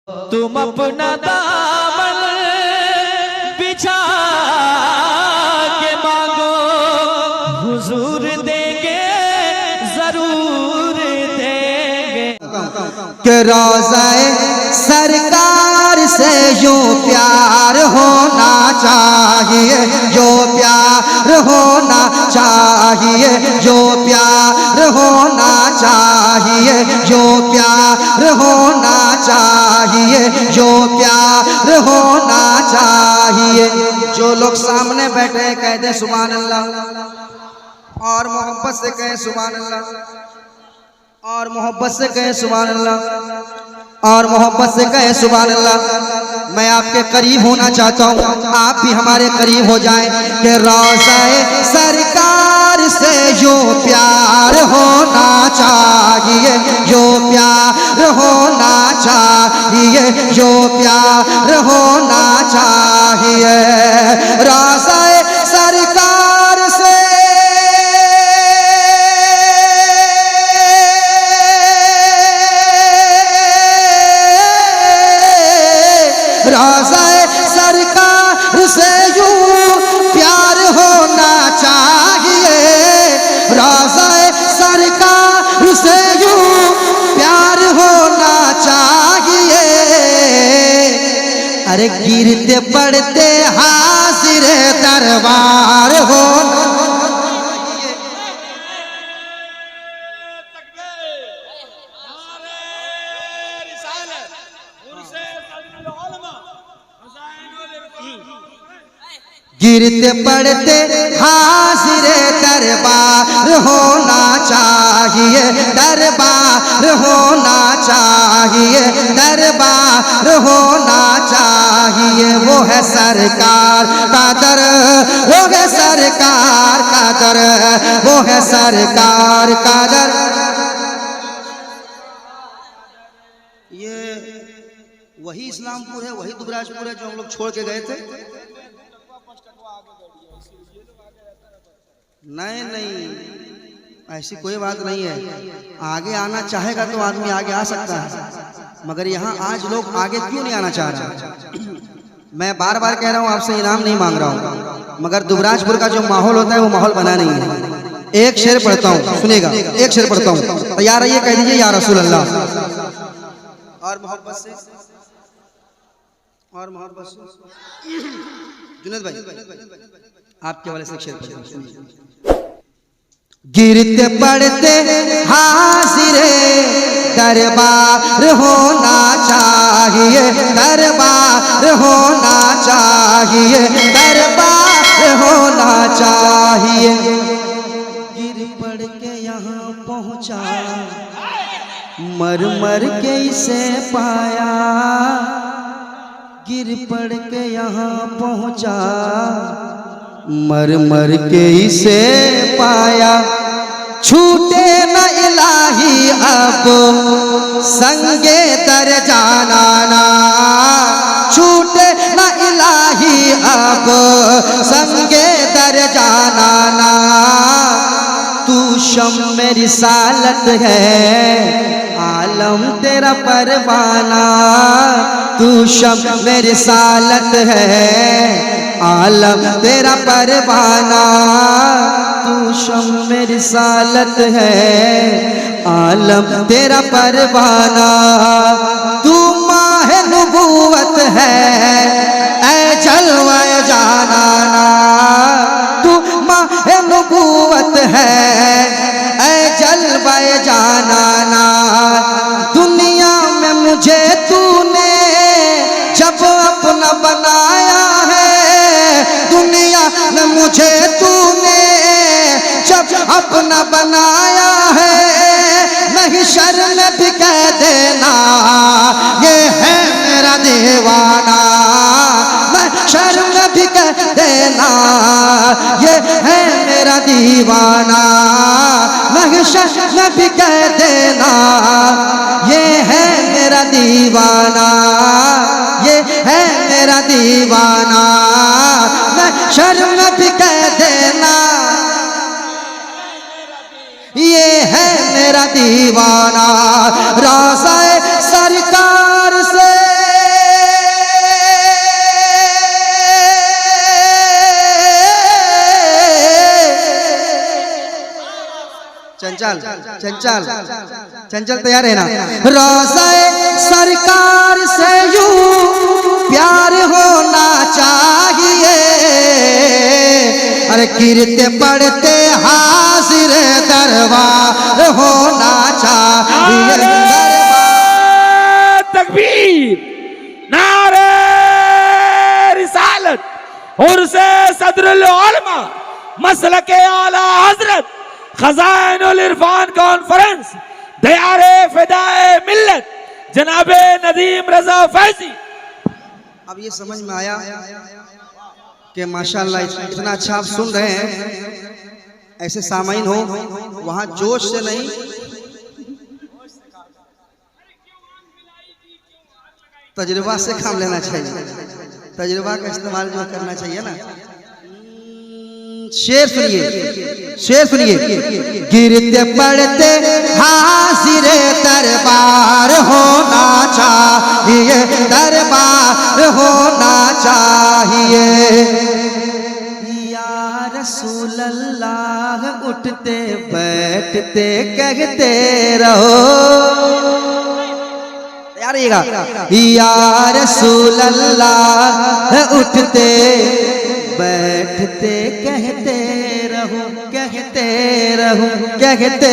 तुम अपना दामन बिछा के मांगो, हुजूर देंगे, जरूर देंगे। कि रोज़ाए सरकार से यूं प्यार होना चाहिए, जो प्यार होना चाहिए, जो प्यार होना चाहिए, जो प्यार होना चाहिए, जो प्यार होना चाहिए। जो लोग सामने बैठे हैं कह दे सुभान अल्लाह, और मोहब्बत से कहें सुभान अल्लाह, और मोहब्बत से कहें सुभान अल्लाह, और मोहब्बत से कहें सुभान अल्लाह। मैं आपके करीब होना चाहता हूँ, आप भी हमारे करीब हो जाएं। कि रोज़ाए सरकार से जो प्यार होना चाहिए, जो प्यार होना चाहिए, जो प्यार होना चाहिए। रोज़ाए सरकार से रोज़ाए सरकार से यूं प्यार होना चाहिए, रोज़ाए सरकार से यूं प्यार होना चाहिए। अरे गिरते पड़ते हाजिर दरबार होना गिरते पड़ते हाजिर दरबार होना चाहिए, दरबार होना चाहिए, दरबार होना चाहिए। वो है सरकार का दर, वो है सरकार का दर, वो है सरकार का दर। ये वही इस्लामपुर है, वही दुबराजपुर है जो हम लोग छोड़ के गए थे। नहीं नहीं, ऐसी कोई बात नहीं है। आगे आना चाहेगा तो आदमी आगे आ सकता है, मगर यहाँ आज लोग आगे क्यों नहीं आना चाह रहे? मैं बार बार कह रहा हूँ, आपसे इनाम नहीं मांग रहा हूँ, मगर दुबराजपुर का जो माहौल होता है वो माहौल बना नहीं है। एक शेर पढ़ता हूँ, सुनेगा, एक शेर पढ़ता हूँ, तैयार रहिए, कह दीजिए या रसूल अल्लाह। और मोहब्बत से, और मोहब्बत से जुनैद भाई आपके वाले से शेर पढ़ता हूँ। गिरते पड़ते हाजिर दरबार होना चाहिए, दरबार होना चाहिए, दरबार होना चाहिए। गिर पड़ के यहाँ पहुँचा, मर मर के इसे पाया, गिर पड़ के यहाँ पहुँचा, मर मर के इसे पाया। छूटे न इलाही अब संगे दर जाना, छूटे न इलाही अब संगे दर जाना। तू शम्मे रिसालत है, आलम तेरा परवाना, तू शम्मे रिसालत है, आलम तेरा परवाना, तू शम्मे रिसालत है, आलम तेरा परवाना। तू माहे नबूवत है, ऐ जलवाए जाना, तू माहे नबूवत है, ऐ जलवाए जाना। दुनिया में मुझे तूने जब अपना बनाया है, दुनिया में मुझे तूने जब अपना बनाया है, नहीं शर्म भी कह देना ये है मेरा दीवाना, मैं शर्म भी कह देना ये है मेरा दीवाना, मैं शर्म भी कह देना ये है मेरा दीवाना, ये है मेरा दीवाना, मैं शर्म भी कह देना ये है मेरा दीवाना। रोज़ाए सरकार से चंचल चंचल चंचल तैयार है ना। रोज़ा सरकार से यूं प्यार होना चाहिए, अरे गिरते पड़ते हाजिर दरबार होना चाहिए। तकबीर, नारे रिसालत, उर्से सदरुल उलमा, मसलके आला हजरत, खजाइनुल इरफान कॉन्फ्रेंस, दयारे फिदाए मिल्लत, जनाबे नदीम रजा फैजी। अब ये समझ में आया कि माशाअल्लाह इतना अच्छा आप सुन रहे हैं, ऐसे सामाइन हो वहां जोश से नहीं, तजुर्बा से काम लेना चाहिए, तजुर्बा का इस्तेमाल जो करना चाहिए ना। शेर सुनिए, शेर सुनिए। गिरते पड़ते हाजिर दरबार होना चाहिए, दरबार होना चाहिए। या रसूल अल्लाह उठते बैठते कहते रहो, या रसूल अल्लाह उठते बैठते कहते रहो, कहते रहो, कहते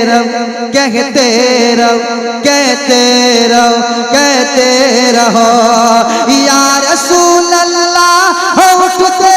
रहो, कहते रहो, कहते रहो, कहते रहो। या रसूल अल्लाह उठते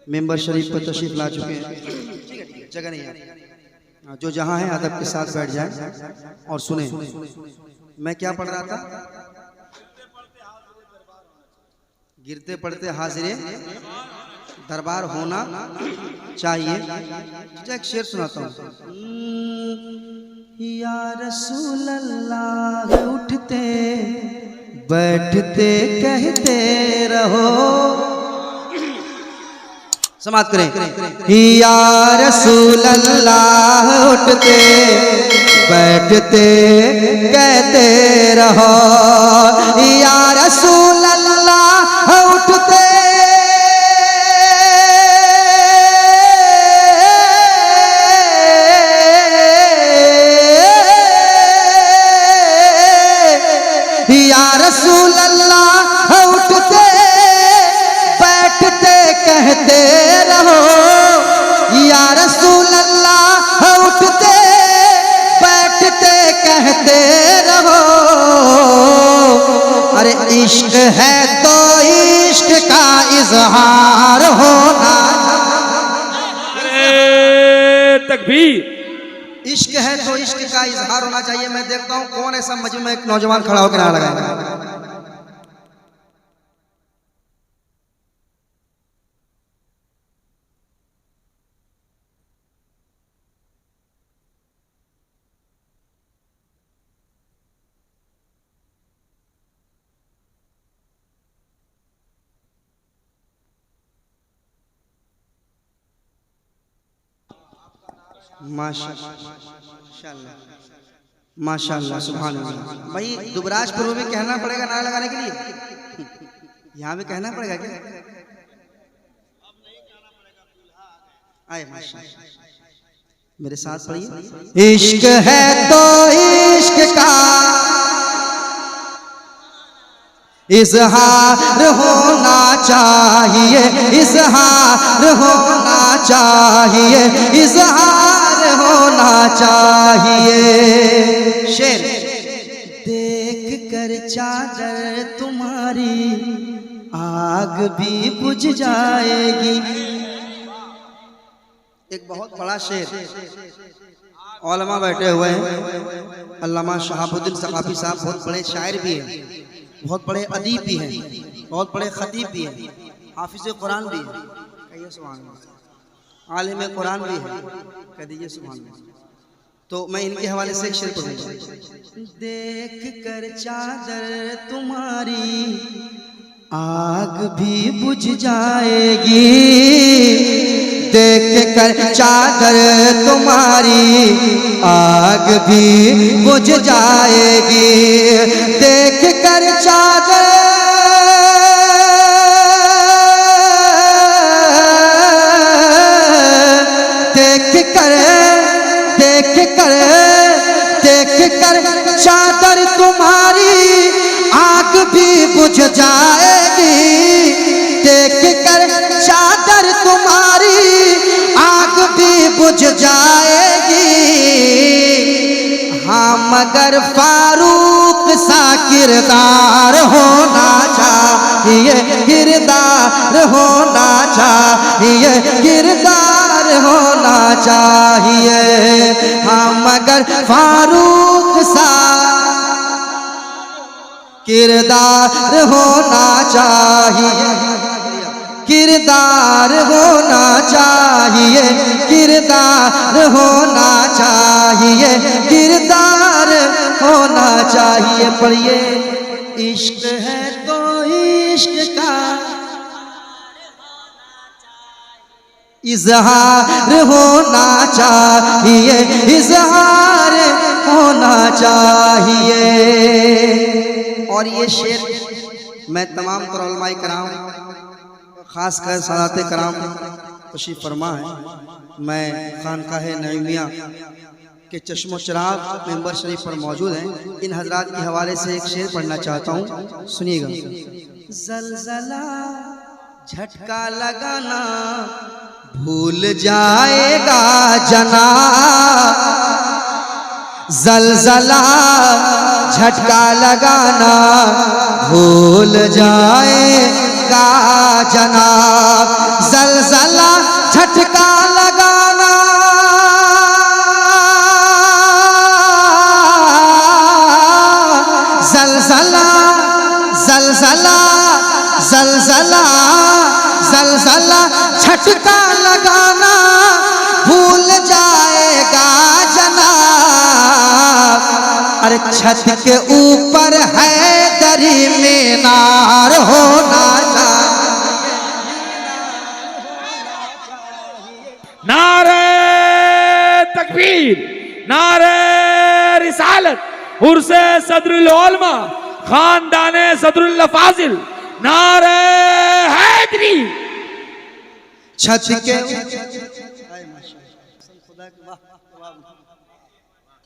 मेंबर शरीफ पर तशरीफ ला चुके हैं, जगह नहीं है, जो जहां है अदब के साथ बैठ जाए और सुने। मैं क्या पढ़ रहा था? गिरते पड़ते हाजिरे दरबार होना चाहिए। एक शेर सुनाता हूँ। या रसूल अल्लाह उठते बैठते कहते रहो, समाप्त करें। या रसूल अल्लाह उठते बैठते कहते रहो, या रसूल अल्लाह उठते या रसूल अल्लाह उठते बैठते कहते रहो, या रसूल अल्लाह उठते बैठते कहते रहो। अरे इश्क है तो इश्क का इजहार होना, तकबीर, इश्क है तो इश्क का इजहार होना चाहिए। मैं देखता हूँ कौन ऐसा मजमे में एक नौजवान खड़ा होकर नारा लगाएगा। माशाअल्लाह, माशाअल्लाह, सुभान अल्लाह। भाई दुबराजपुर में कहना पड़ेगा नारा लगाने के लिए, यहाँ भी कहना पड़ेगा क्या? आए माशाअल्लाह, मेरे साथ पढ़िए। इश्क है तो इश्क का इजहार होना चाहिए, इजहार होना चाहिए, इजहार होना चाहिए। शेर। देख कर चादर तुम्हारी आग भी बुझ जाएगी। एक बहुत बड़ा शेर, औलमा बैठे हुए हैं। अल्लामा शहाबुद्दीन सकाफी साहब बहुत बड़े शायर भी हैं, बहुत बड़े अदीब भी हैं, बहुत बड़े खतीब भी हैं, हाफिज़ कुरान भी हैं, कहिए सुभान अल्लाह, आलिम कुरान भी हैं, कह दीजिए सुभान अल्लाह। तो मैं इनके हवाले से एक शेर पढ़ूंगा। देख कर चादर तुम्हारी आग भी बुझ जाएगी देख कर चादर तुम्हारी, आग भी बुझ जाएगी देख कर चादर, देख कर चादर तुम्हारी आग भी बुझ जाएगी, देख कर चादर तुम्हारी आग भी बुझ जाएगी। हाँ मगर फारूक सा किरदार होना चाहिए, किरदार होना चाहिए, किरदार होना चाहिए। हाँ मगर फारूक सा किरदार होना चाहिए, किरदार होना चाहिए, किरदार होना चाहिए, किरदार होना चाहिए। पढ़िए, इश्क है तो इश्क का इजहार होना चाहिए, इजहार होना चाहिए। और ये शेर मैं तमाम तर उलमाए कराम, खास कर सादाते कराम तशरीफ फरमा है, मैं खानकाह नईमिया के चश्मो चिराग मेंबर शरीफ पर मौजूद हैं, इन हजरात के हवाले से एक शेर पढ़ना चाहता हूँ, सुनिएगा। ज़लज़ला झटका लगाना भूल जाएगा जना, ज़लज़ला झटका लगाना भूल जाएगा जनाब, ज़लज़ला झटका लगाना ज़लज़ला ज़लज़ला ज़लज़ला ज़लज़ला झटका लगाना भूल जाएगा जनाब। अरे छत के ऊपर है दरी मीनार होना चाहिए। नारे तकबीर, नारे रिसालत, उर्से सदरुल उलमा, खानदाने सदरुल फाजिल, नारे हैदरी। छत के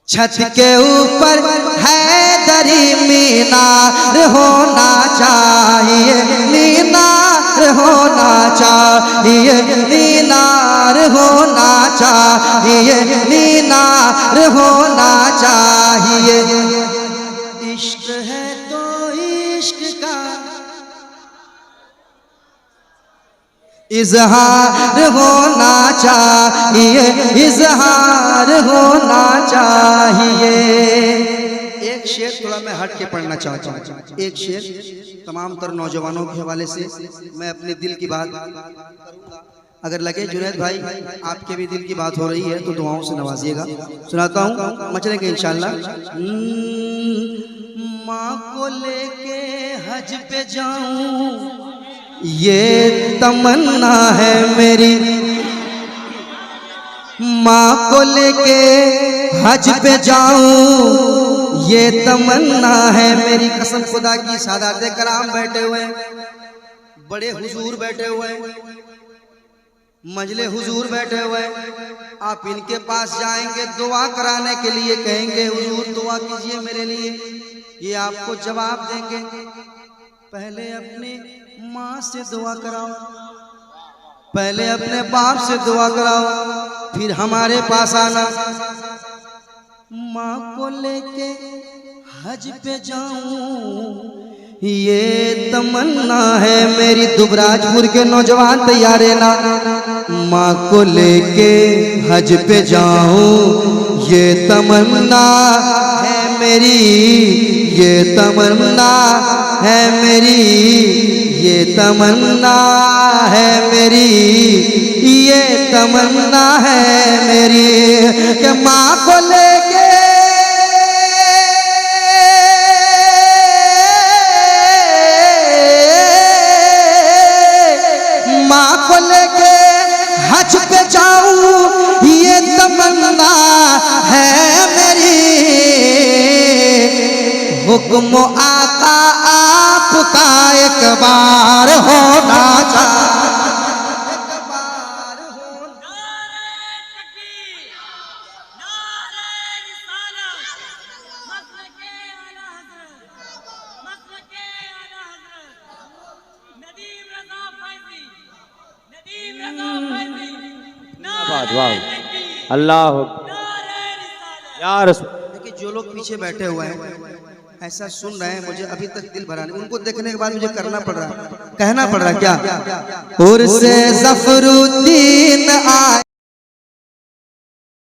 छत के ऊपर है दरी मीनार होना चाहिए, मीनार होना चाहिए, मीनार होना चाहिए, मीनार होना चाहिए। इश्क है तो इश्क का इजहार होना चाहिए, इजहार होना चाहिए। एक शेर थोड़ा मैं हट के पढ़ना चाहता हूँ, एक शेर तमाम तर नौजवानों के हवाले से मैं अपने दिल की बात करूँगा। अगर लगे जुनैद भाई आपके भी दिल की बात हो रही है तो दुआओं से नवाजिएगा। सुनाता हूँ, मचलेंगे इंशाल्लाह। माँ को लेके हज पे जाऊं ये तमन्ना है मेरी, माँ को लेके हज पे जाऊं ये तमन्ना है मेरी। कसम खुदा की, सादाते कराम बैठे हुए, बड़े हुजूर बैठे हुए, मजले हुजूर बैठे हुए, आप इनके पास जाएंगे दुआ कराने के लिए, कहेंगे हुजूर दुआ कीजिए मेरे लिए, ये आपको जवाब देंगे पहले अपने माँ से दुआ कराओ, पहले अपने बाप से दुआ कराओ, फिर हमारे पास आना। माँ को लेके हज पे जाऊं ये तमन्ना है मेरी। दुबराजपुर के नौजवान तैयार है ना। माँ को लेके हज पे जाऊं ये तमन्ना है मेरी, ये तमन्ना है मेरी, ये तमन्ना है मेरी, ये तमन्ना है मेरी कि माँ को लेके हज पे जाऊं ये तमन्ना है मेरी, हुक्म आका आपका एक बार होना चाहिए। अल्लाह या रसूल। देखिए जो लोग पीछे बैठे हुए हैं ऐसा सुन रहे हैं, मुझे अभी तक दिल भरा नहीं, उनको देखने के बाद मुझे करना पड़ रहा है, कहना पड़ रहा है क्या, उर्से ज़फ़रुद्दीन आए।